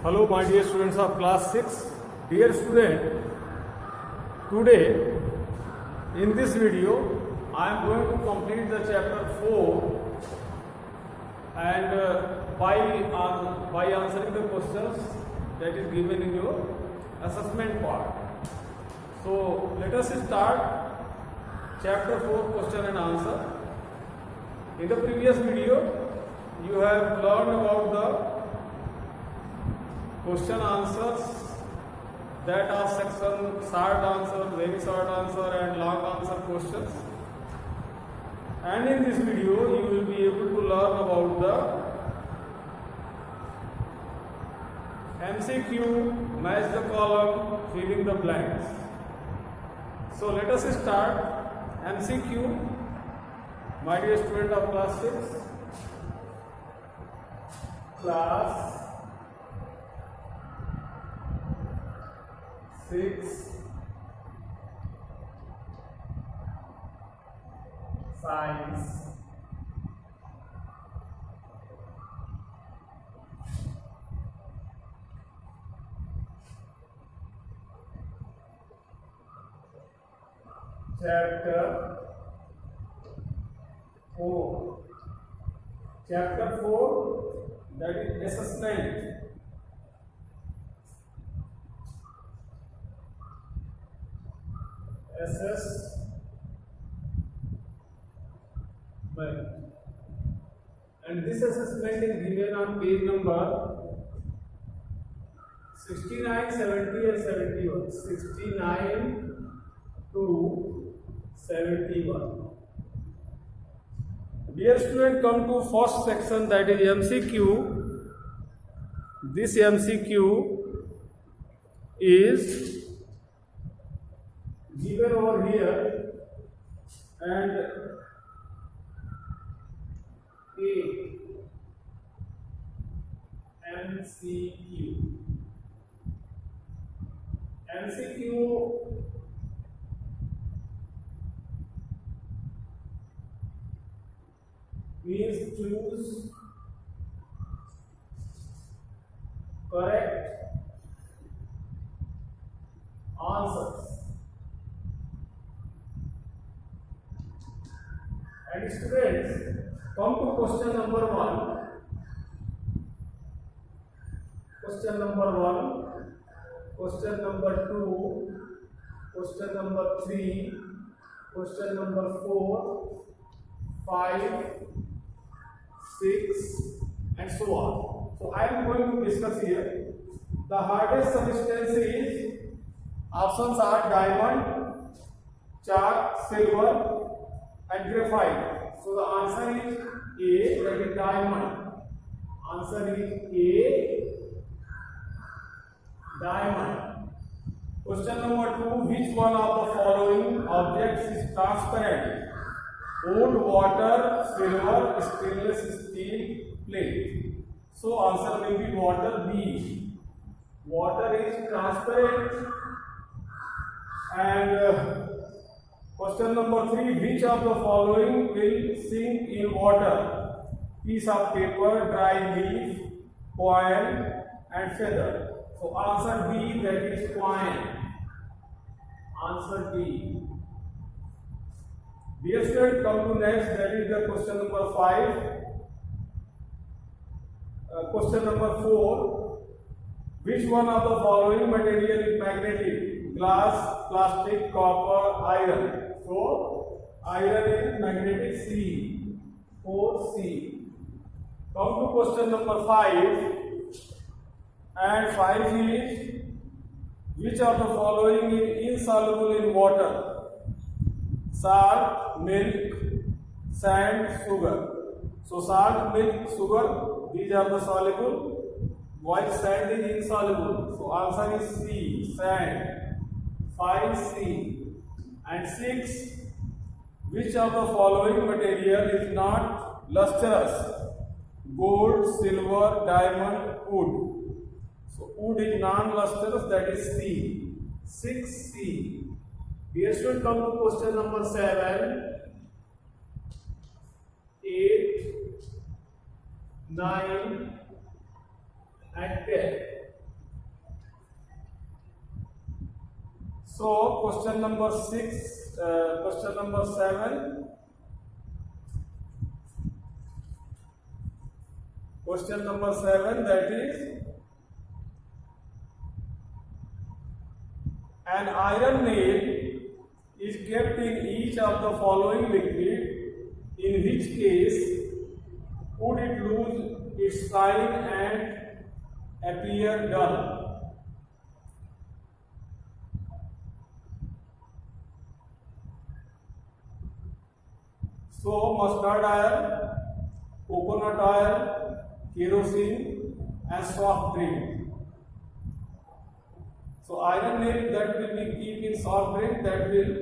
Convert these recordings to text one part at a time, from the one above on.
Hello my dear students of class 6. Dear student, today in this video I am going to complete the chapter 4 and by answering the questions that is given in your assessment part. So let us start chapter 4 question and answer. In the previous video you have learned about the question answers that are section short answer, very short answer and long answer questions. And in this video you will be able to learn about the MCQ, match the column, filling the blanks. So let us start MCQ, my dear student of class 6. Class 6 science chapter 4. Chapter 4, that is assessment. And this assessment is given on page number 69, 70 and 71. 69 to 71. Dear student, come to first section, that is MCQ. This MCQ is given over here and MCQ. MCQ means choose correct answers. And students, come to question number 1. Question number 1, question number 2, question number 3, question number 4, 5, 6 and so on. So I am going to discuss here. The hardest substance is, options are diamond, chalk, silver and graphite. So the answer is A, that is diamond. Answer is A, diamond. Question number 2, which one of the following objects is transparent? Wood, water, silver, stainless steel, plate. So answer will be water, B. Water is transparent. And question number 3, which of the following will sink in water? Piece of paper, dry leaf, coin and feather. So answer B, that is coin. Answer B. Dear student, come to next, that is the question number 5. Question number 4. Which one of the following material is magnetic? Glass, plastic, copper, iron. So iron is magnetic, C. 4C. Come to question number 5. And 5 is, which of the following is insoluble in water? Salt, milk, sand, sugar. So salt, milk, sugar, these are the soluble, while sand is insoluble. So answer is C, sand. 5C. And 6, which of the following material is not lustrous? Gold, silver, diamond, wood. So wood is non-lustrous, that is C. 6C. Dear student, come to question number 7, 8, 9 and 10. So question number 6, question number 7. Question number 7, that is, an iron nail is kept in each of the following liquid, in which case would it lose its shine and appear dull? So mustard oil, coconut oil, kerosene and soft drink. So iron nail that will be keep in soft drink, that will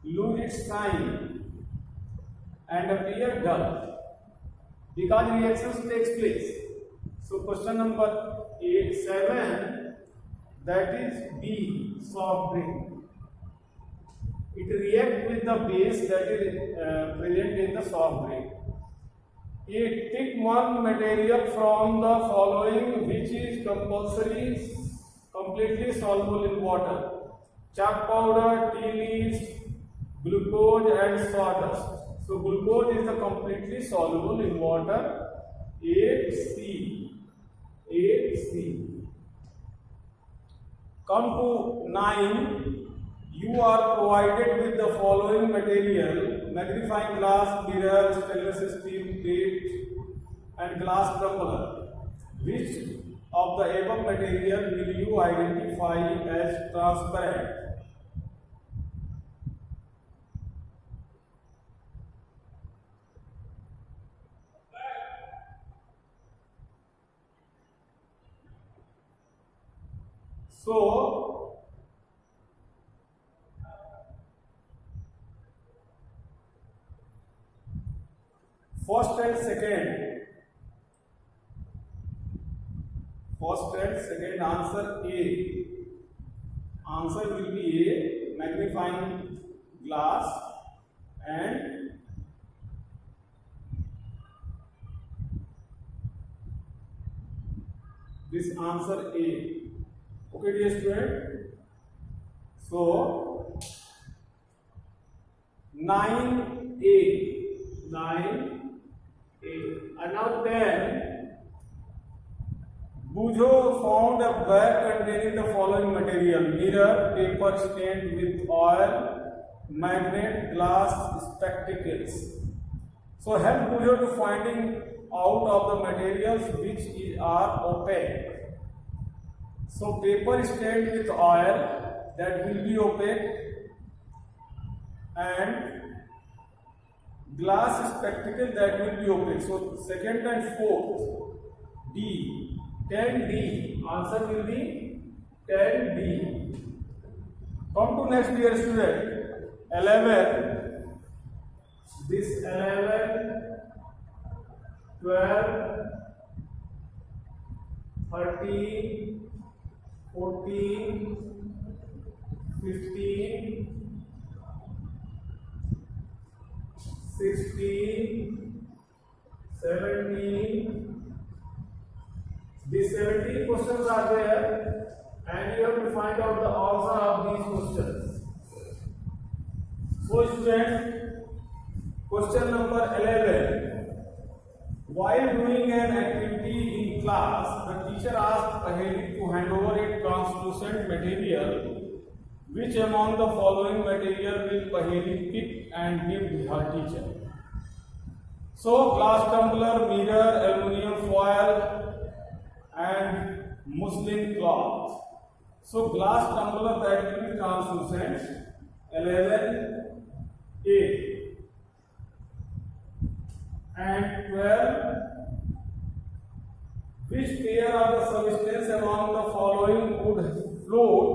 lose its shine and appear dull because reactions takes place. So question number 7, that is B, soft drink. It reacts with the base that is present in the soft drink. Take one material from the following which is completely soluble in water: chalk powder, tea leaves, glucose and sawdust. So glucose is the completely soluble in water. A, C. Come to 9. You are provided with the following material: magnifying glass, mirror, stainless steel plate and glass tumbler. Which of the above material will you identify as transparent? So first and second answer A. Answer will be A, magnifying glass, and this answer A. Okay, dear student. So 9A. And now 10. Bujo found a bag containing the following material: mirror, paper stained with oil, magnet, glass, spectacles. So help Bujo to finding out of the materials which are opaque. So paper stained with oil, that will be opaque, and glass spectacle, that will be opaque. So second and fourth, D. 10D. Answer will be 10D. Come to next, dear student. 11. This 11, 12, 13, 14, 15, 16, 17. These 17 questions are there, and you have to find out the answer of these questions. So students, question number 11. While doing an activity in class, the teacher asked Paheli to hand over a translucent material. Which among the following material will Paheli pick and give her teacher? So glass tumbler, mirror, aluminium foil and muslin cloth. So glass tumbler, that will be translucent. 11A. And 12. Which pair of the substance among the following would float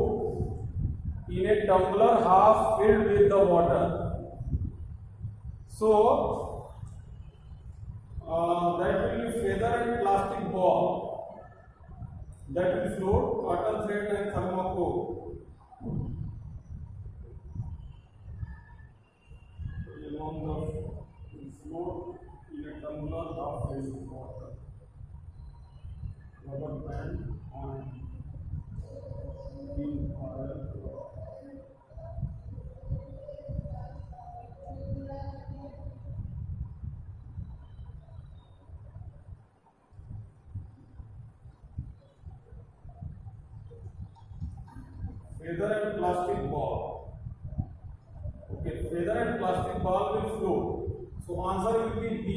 in a tumbler half filled with the water? So that will be feather and plastic ball. That will float, cotton thread and thermocol. Along the float in a tumbler half filled with water. Rubber band on green oil. feather and plastic ball. Okay, feather and plastic ball will float. So answer will be B.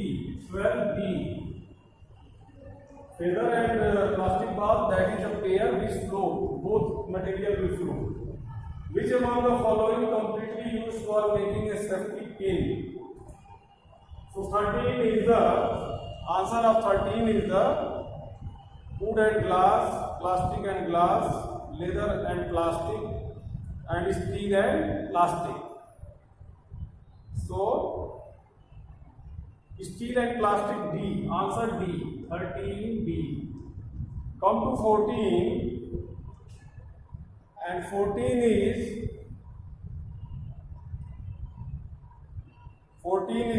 12B. Feather and plastic ball, that is a pair which float. Both material will float. Which among the following completely used for making a safety pin? So 13 is the answer of 13 is the wood and glass, plastic and glass, leather and plastic, and steel and plastic. So steel and plastic D. Answer D. 13B. Come to 14. And 14 is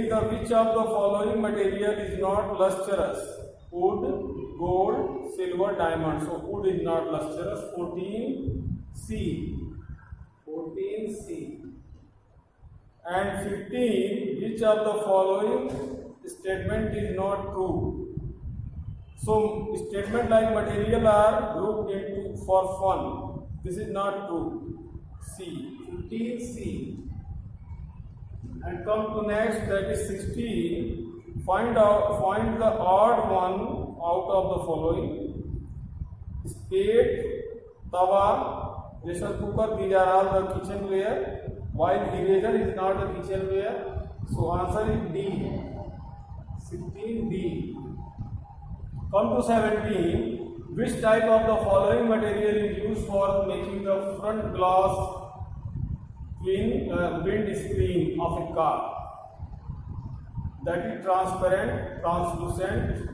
the which of the following material is not lustrous? Wood, gold, silver, diamond. So wood is not lustrous. 14C. 14C. And 15, which of the following statement is not true? So statement like material are grouped into for fun. This is not true. C. 15C. And come to next, that is 16. Find the odd one out of the following. Spade, tawa, pressure cooker, these are all the kitchenware. While eraser is not a kitchenware. So answer is D. 16D. Come to 17. Which type of the following material is used for making the front glass windscreen of a car? That is transparent, translucent,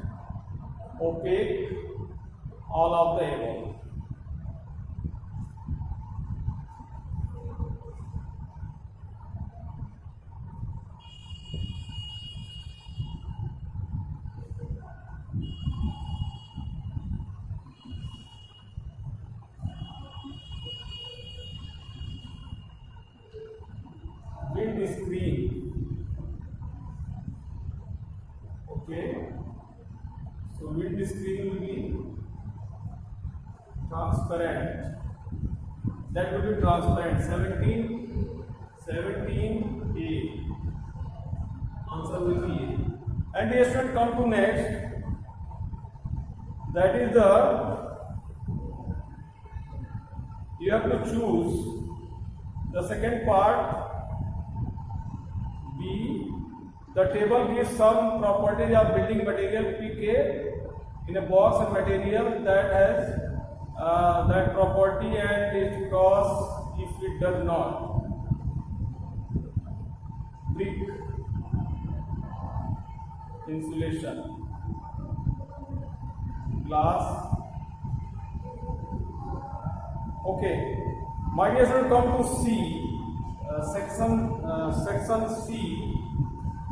opaque, all of the above. Windscreen. Okay. So windscreen will be transparent. That will be transparent. 17A. Answer will be A. And the student come to next. That is you have to choose the second part. B. The table gives some properties of building material PK in a box and material that has that property and its cross if it does not. Brick, insulation, glass. Okay, my dear student, come to C. Section C,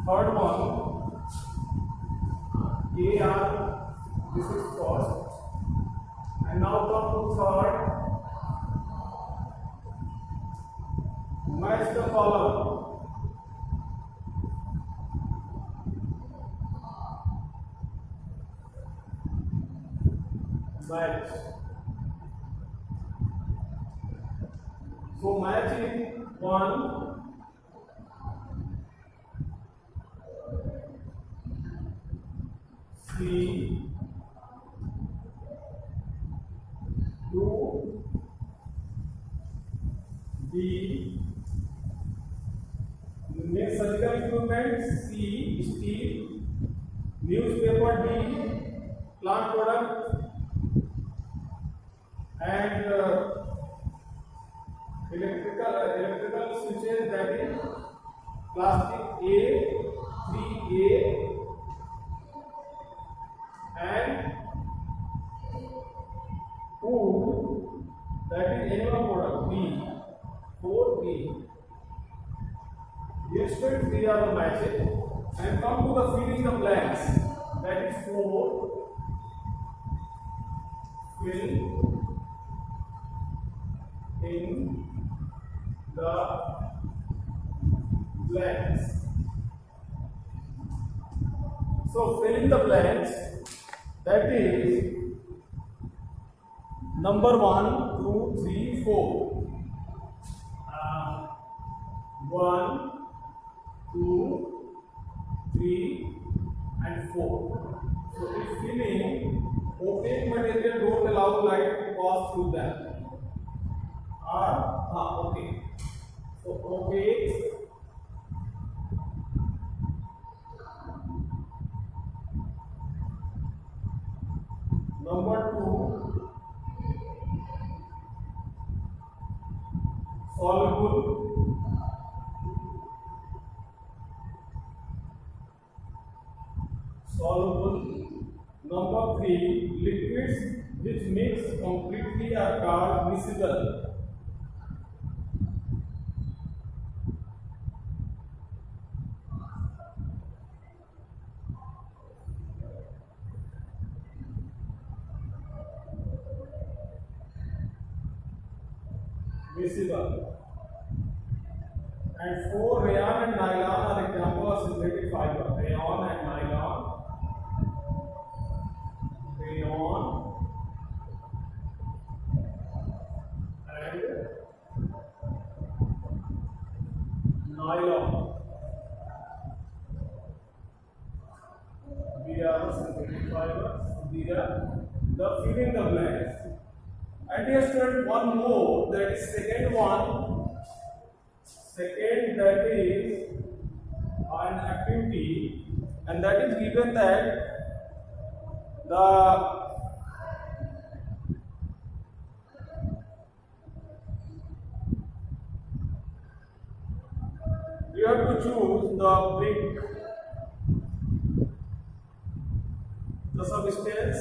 third one. AR, this is first, and now come to third. Match the column. Match. So matching 1, C, 2, B, surgical equipment, C, steel, newspaper, D, plant product, and electrical switches, that is plastic A, 3A, and wood, that is animal product, B, 4B. These three are the matches, and come to the fill in the blanks, that is 4, fill in the blanks. So fill in the blanks, that is number 1, 2, 3, 4. 1, 2, 3, and 4. So if filling, opaque material don't allow light to pass through them. Okay. So opaque number 2, soluble. Number 3, liquids which mix completely are called miscible. And 4, rayon and nylon are examples of synthetic fiber. Rayon and nylon. Rayon and nylon. These are synthetic fibers. These are the filling the blanks. And dear student, one more, that is second one. Second, that is an activity, and that is given that you have to choose the brick, the substances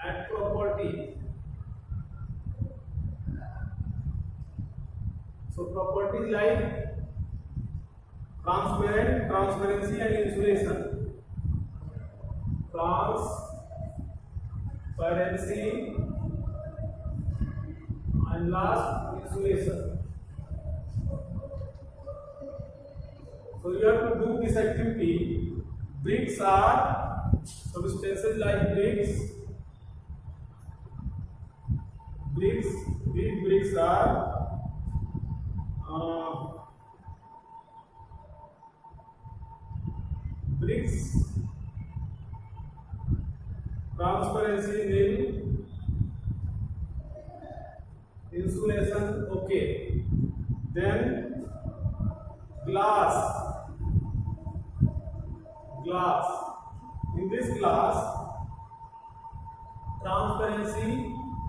and properties. So properties like transparent, transparency and insulation. Transparency and last insulation. So you have to do this activity. Bricks are substances like bricks. These bricks are bricks. Transparency nil. Insulation okay. Then glass. In this glass, transparency,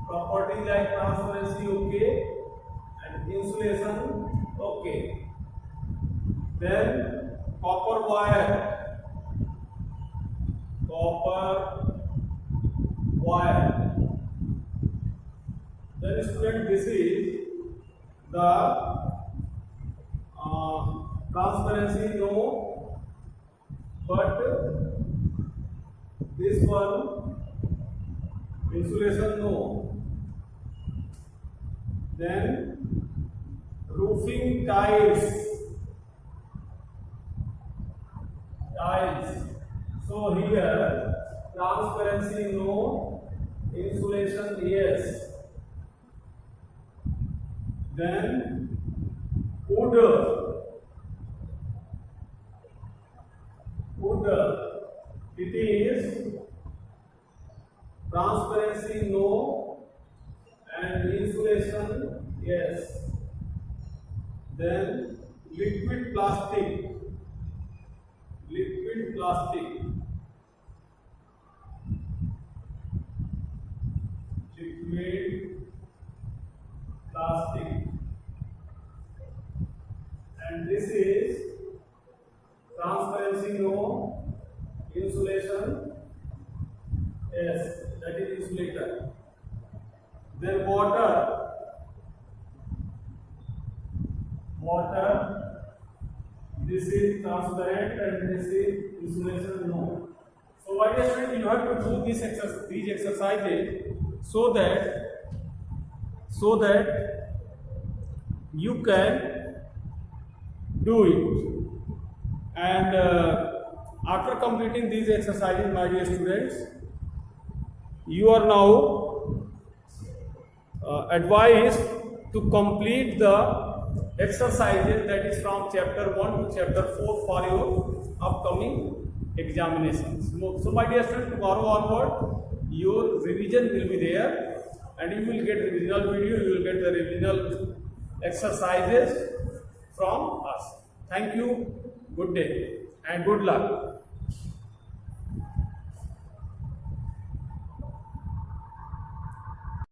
property like transparency okay, and insulation okay. Then copper wire. Then student, this is the transparency no, but this one insulation no. Then roofing tiles. So here transparency no, insulation yes. Then wood. It is transparency no and insulation yes. Then liquid plastic. And this is transparency no, insulation yes, that is insulator. Then water, this is transparent and this is insulation no. So what is it? You have to do these exercises so that you can do it. And after completing these exercises, my dear students, you are now advised to complete the exercises that is from chapter 1 to chapter 4 for your upcoming examinations. So my dear students, tomorrow onward your revision will be there and you will get revisional video, you will get the revisional exercises from us. Thank you, good day and good luck.